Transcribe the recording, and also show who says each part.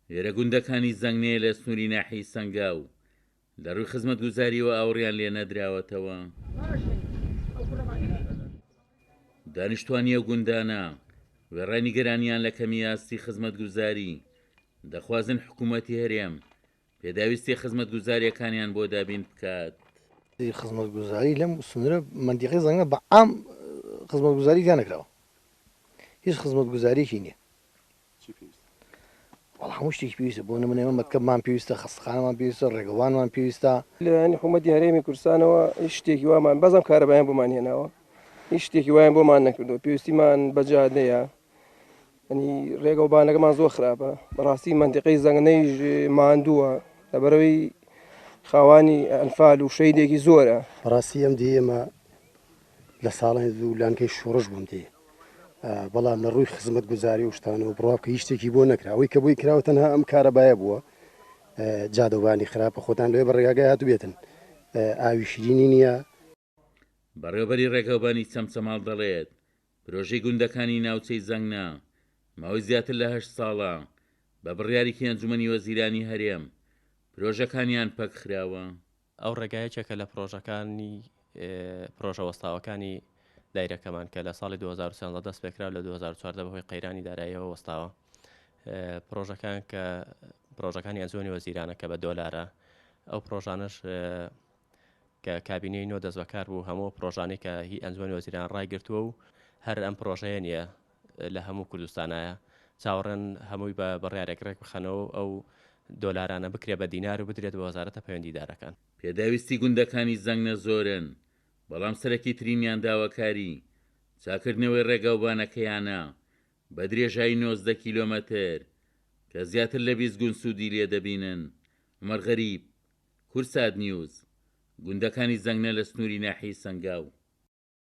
Speaker 1: لێرە گوندەکانی زەنگنەیە لە سنووری ناحیی سەنگاو لە ڕووی خزمەتگوزاریەوە ئاوڕیان لێ نەدراوەتەوە. دانیشتوانیە گوندانە وێڕای نیگەرانیان لە کەمی ئاستی خزمەتگوزاری دەخوازن حکوومەتی هەرێم پێداویستی خزمەتگوزاریەکانیان بۆ دابین بکات.
Speaker 2: خزمەتگوزاری لەم سنوورە منتیقی زەنگە بە عام خزمەتگوزاری تیان نەکراوە، هیچ خزمەتگوزاریەکی نییە. وەڵام هەموو شتێکی پێویستە بۆ نمونەوە مەکتەبمان پێویستە، خەستەخانەمان پێویستە، ڕێگەوانمان پێویستە.
Speaker 3: لەیانی حکوومەتی هەرێمی کوردستانەوە هیچ شتێکی وامان بەزەم کارەبایان بۆمان هێناوە، هیچ شتێکی وایان بۆمان نەکردو. پێویستیمان بەجادەیە، ینی ڕێگەوبانەکەمان زۆر خراپە. بەڕاستی منتیقەی زەنگنەی ماندووە لەبەرەوەی خاوانی ئەنفال و شەیدێکی زۆرە.
Speaker 4: بەڕاستی ئەم دی ئێمە لە ساڵی دوو لانکەی شۆڕش بووم دێ، بەڵام لە ڕووی خزمەتگوزاری و شتانەوە بڕاو کە هیچ شتێکی بۆ نەکرا. ئەوەی کە بۆی کراوە تەنها ئەم کارەبایە بووە، جادەوانی خراپە. خۆتان لێ بە ڕێگاگای هاتو بێتن، ئاوی شیرینی نییە.
Speaker 1: بەڕێوەبەری ڕێگەوبانی چەمچەماڵ دەڵێت پرۆژەی گوندەکانی ناوچەی زەنگنا ماوەی زیاتر لە 8 ساڵە بە بڕیارێکی ئەنجومەنی وەزیرانی هەرێم پرۆژەکانیان پەکخراوە.
Speaker 5: ئەو ڕێگایەکێکە لە پرۆژە وەستاوەکانی دایرەکەمان کە لە ساڵی 2013 دەست پێکرا لە 2014 بەهۆی قەیرانی داراییەوە وەستاوە. پرۆژەکان کە پرۆژەکانی ئەنجومەنی وەزیرانە کە بە دۆلارە، ئەو پرۆژانش کە کابینەی نۆ دەست بەکار بوو هەموو پرۆژانەی کە هی ئەنجومەنی وەزیران ڕایگرتووە و هەر ئەم پرۆژەیە نییە لە هەموو کوردستانایە چاوەڕێن هەمووی بە بڕیارێکڕێک بخەنەوە ئەو دۆلارانە بکرێ بە دینار و بدرێت بە وەزارەتە پەیوەندیدارەکان.
Speaker 1: پێداویستی گوندەکانی زەنگنە زۆرن، بەڵام سەرەکی ترینیان داواکاری چاکردنەوەی ڕێگەوبانەکەیانە بە درێژایی 90 کیلۆمەتر کە زیاتر لە 20 گوند سوودی لێ دەبینن. عومەر غەریب، کورسات نیوز، گوندەکانی زەنگنە لە سنووری ناحیی سەنگاو.